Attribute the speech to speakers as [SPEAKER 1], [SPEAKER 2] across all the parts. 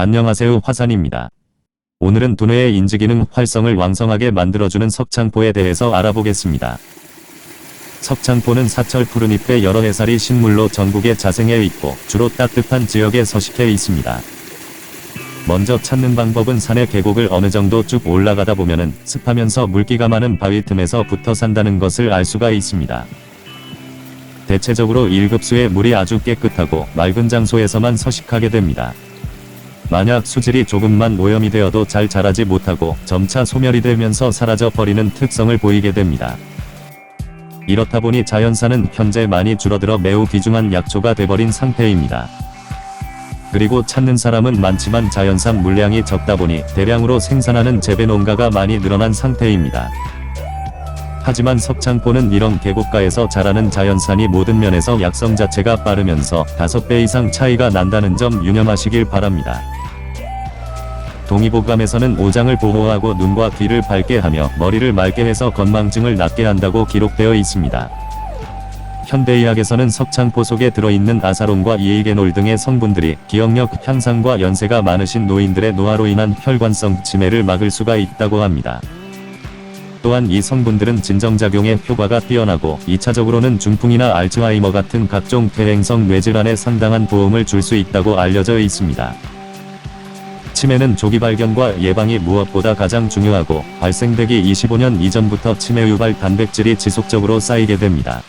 [SPEAKER 1] 안녕하세요, 화산입니다. 오늘은 두뇌의 인지기능 활성을 왕성하게 만들어주는 석창포에 대해서 알아보겠습니다. 석창포는 사철 푸른잎의 여러 해살이 식물로 전국에 자생해 있고 주로 따뜻한 지역에 서식해 있습니다. 먼저 찾는 방법은 산의 계곡을 어느 정도 쭉 올라가다 보면은 습하면서 물기가 많은 바위 틈에서 붙어 산다는 것을 알 수가 있습니다. 대체적으로 1급수의 물이 아주 깨끗하고 맑은 장소에서만 서식하게 됩니다. 만약 수질이 조금만 오염이 되어도 잘 자라지 못하고 점차 소멸이 되면서 사라져 버리는 특성을 보이게 됩니다. 이렇다 보니 자연산은 현재 많이 줄어들어 매우 귀중한 약초가 돼버린 상태입니다. 그리고 찾는 사람은 많지만 자연산 물량이 적다 보니 대량으로 생산하는 재배 농가가 많이 늘어난 상태입니다. 하지만 석창포는 이런 계곡가에서 자라는 자연산이 모든 면에서 약성 자체가 빠르면서 5배 이상 차이가 난다는 점 유념하시길 바랍니다. 동의보감에서는 오장을 보호하고 눈과 귀를 밝게 하며 머리를 맑게 해서 건망증을 낫게 한다고 기록되어 있습니다. 현대의학에서는 석창포 속에 들어있는 아사론과 이에이게놀 등의 성분들이 기억력 향상과 연세가 많으신 노인들의 노화로 인한 혈관성 치매를 막을 수가 있다고 합니다. 또한 이 성분들은 진정작용의 효과가 뛰어나고 2차적으로는 중풍이나 알츠하이머 같은 각종 퇴행성 뇌질환에 상당한 도움을 줄 수 있다고 알려져 있습니다. 치매는 조기 발견과 예방이 무엇보다 가장 중요하고 발생되기 25년 이전부터 치매 유발 단백질이 지속적으로 쌓이게 됩니다.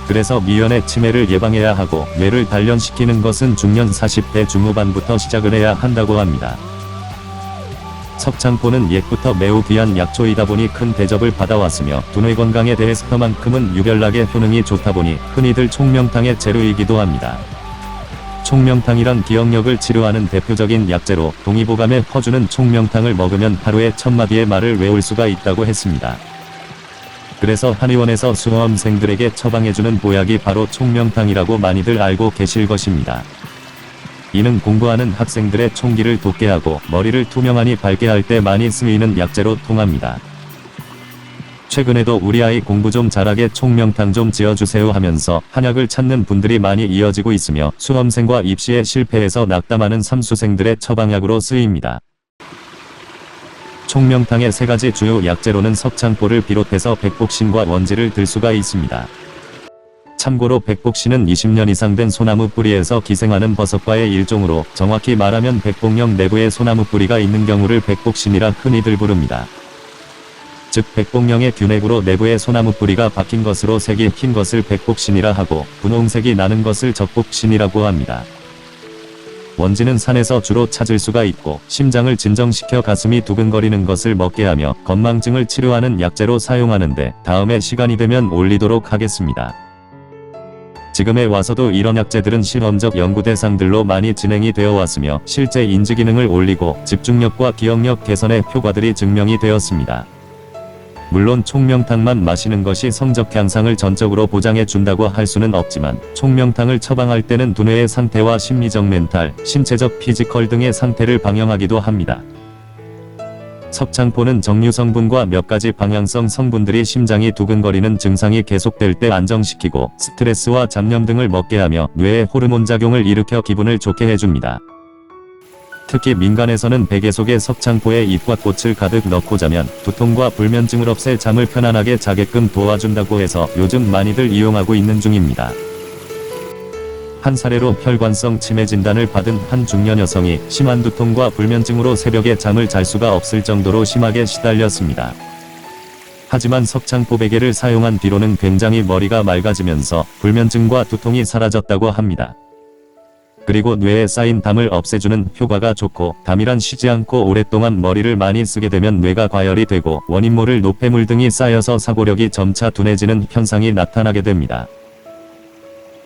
[SPEAKER 1] 그래서 미연에 치매를 예방해야 하고 뇌를 단련시키는 것은 중년 40대 중후반부터 시작을 해야 한다고 합니다. 석창포는 옛부터 매우 귀한 약초이다 보니 큰 대접을 받아왔으며 두뇌 건강에 대해서만큼은 유별나게 효능이 좋다 보니 흔히들 총명탕의 재료이기도 합니다. 총명탕이란 기억력을 치료하는 대표적인 약재로 동의보감에 퍼주는 총명탕을 먹으면 하루에 1000마디의 말을 외울 수가 있다고 했습니다. 그래서 한의원에서 수험생들에게 처방해주는 보약이 바로 총명탕이라고 많이들 알고 계실 것입니다. 이는 공부하는 학생들의 총기를 돋게 하고 머리를 투명하니 밝게 할 때 많이 쓰이는 약재로 통합니다. 최근에도 우리 아이 공부 좀 잘하게 총명탕 좀 지어주세요 하면서 한약을 찾는 분들이 많이 이어지고 있으며 수험생과 입시에 실패해서 낙담하는 삼수생들의 처방약으로 쓰입니다. 총명탕의 3가지 주요 약재로는 석창포를 비롯해서 백복신과 원지를 들 수가 있습니다. 참고로 백복신은 20년 이상 된 소나무 뿌리에서 기생하는 버섯과의 일종으로 정확히 말하면 백복령 내부에 소나무 뿌리가 있는 경우를 백복신이라 흔히들 부릅니다. 즉 백복령의 균핵으로 내부에 소나무 뿌리가 박힌 것으로 색이 흰 것을 백복신이라 하고 분홍색이 나는 것을 적복신이라고 합니다. 원지는 산에서 주로 찾을 수가 있고 심장을 진정시켜 가슴이 두근거리는 것을 먹게 하며 건망증을 치료하는 약재로 사용하는데 다음에 시간이 되면 올리도록 하겠습니다. 지금에 와서도 이런 약재들은 실험적 연구 대상들로 많이 진행이 되어 왔으며 실제 인지기능을 올리고 집중력과 기억력 개선의 효과들이 증명이 되었습니다. 물론 총명탕만 마시는 것이 성적 향상을 전적으로 보장해 준다고 할 수는 없지만 총명탕을 처방할 때는 두뇌의 상태와 심리적 멘탈, 신체적 피지컬 등의 상태를 방영하기도 합니다. 석창포는 정류 성분과 몇 가지 방향성 성분들이 심장이 두근거리는 증상이 계속될 때 안정시키고 스트레스와 잡념 등을 먹게 하며 뇌의 호르몬 작용을 일으켜 기분을 좋게 해줍니다. 특히 민간에서는 베개 속에 석창포에 잎과 꽃을 가득 넣고 자면 두통과 불면증을 없애 잠을 편안하게 자게끔 도와준다고 해서 요즘 많이들 이용하고 있는 중입니다. 한 사례로 혈관성 치매 진단을 받은 한 중년 여성이 심한 두통과 불면증으로 새벽에 잠을 잘 수가 없을 정도로 심하게 시달렸습니다. 하지만 석창포 베개를 사용한 뒤로는 굉장히 머리가 맑아지면서 불면증과 두통이 사라졌다고 합니다. 그리고 뇌에 쌓인 담을 없애주는 효과가 좋고 담이란 쉬지 않고 오랫동안 머리를 많이 쓰게 되면 뇌가 과열이 되고 원인 모를 노폐물 등이 쌓여서 사고력이 점차 둔해지는 현상이 나타나게 됩니다.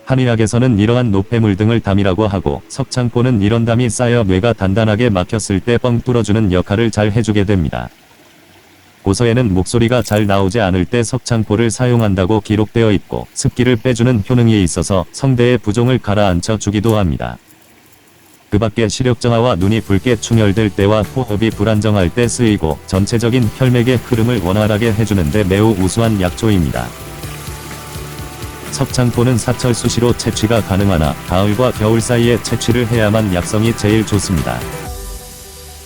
[SPEAKER 1] 한의학에서는 이러한 노폐물 등을 담이라고 하고 석창포는 이런 담이 쌓여 뇌가 단단하게 막혔을 때 뻥 뚫어주는 역할을 잘 해주게 됩니다. 고서에는 목소리가 잘 나오지 않을 때 석창포를 사용한다고 기록되어 있고 습기를 빼주는 효능이 있어서 성대의 부종을 가라앉혀 주기도 합니다. 그 밖에 시력 저하와 눈이 붉게 충혈될 때와 호흡이 불안정할 때 쓰이고 전체적인 혈맥의 흐름을 원활하게 해주는데 매우 우수한 약초입니다. 석창포는 사철 수시로 채취가 가능하나 가을과 겨울 사이에 채취를 해야만 약성이 제일 좋습니다.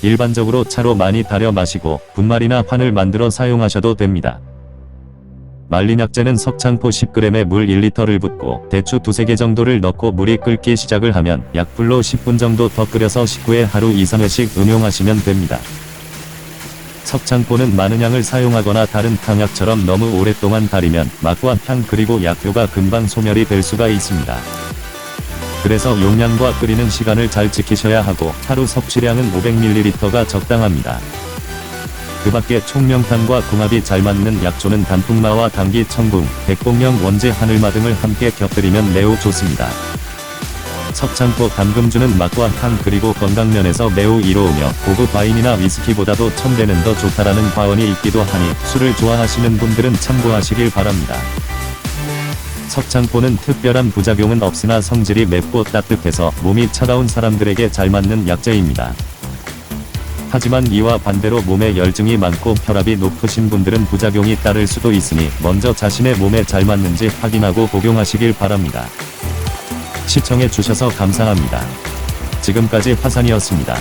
[SPEAKER 1] 일반적으로 차로 많이 달여 마시고 분말이나 환을 만들어 사용하셔도 됩니다. 말린 약재는 석창포 10g에 물 1리터를 붓고 대추 2-3개 정도를 넣고 물이 끓기 시작을 하면 약불로 10분 정도 더 끓여서 식후에 하루 2-3회씩 응용하시면 됩니다. 석창포는 많은 양을 사용하거나 다른 탕약처럼 너무 오랫동안 달이면 맛과 향 그리고 약효가 금방 소멸이 될 수가 있습니다. 그래서 용량과 끓이는 시간을 잘 지키셔야 하고 하루 섭취량은 500ml가 적당합니다. 그 밖에 총명탄과 궁합이 잘 맞는 약초는 단풍마와 당귀, 청궁, 백봉령, 원재, 하늘마 등을 함께 곁들이면 매우 좋습니다. 석창포 담금주는 맛과 향 그리고 건강면에서 매우 이로우며 고급 와인이나 위스키보다도 1000배는 더 좋다라는 과언이 있기도 하니 술을 좋아하시는 분들은 참고하시길 바랍니다. 석창포는 특별한 부작용은 없으나 성질이 맵고 따뜻해서 몸이 차가운 사람들에게 잘 맞는 약재입니다. 하지만 이와 반대로 몸에 열증이 많고 혈압이 높으신 분들은 부작용이 따를 수도 있으니 먼저 자신의 몸에 잘 맞는지 확인하고 복용하시길 바랍니다. 시청해 주셔서 감사합니다. 지금까지 화산이었습니다.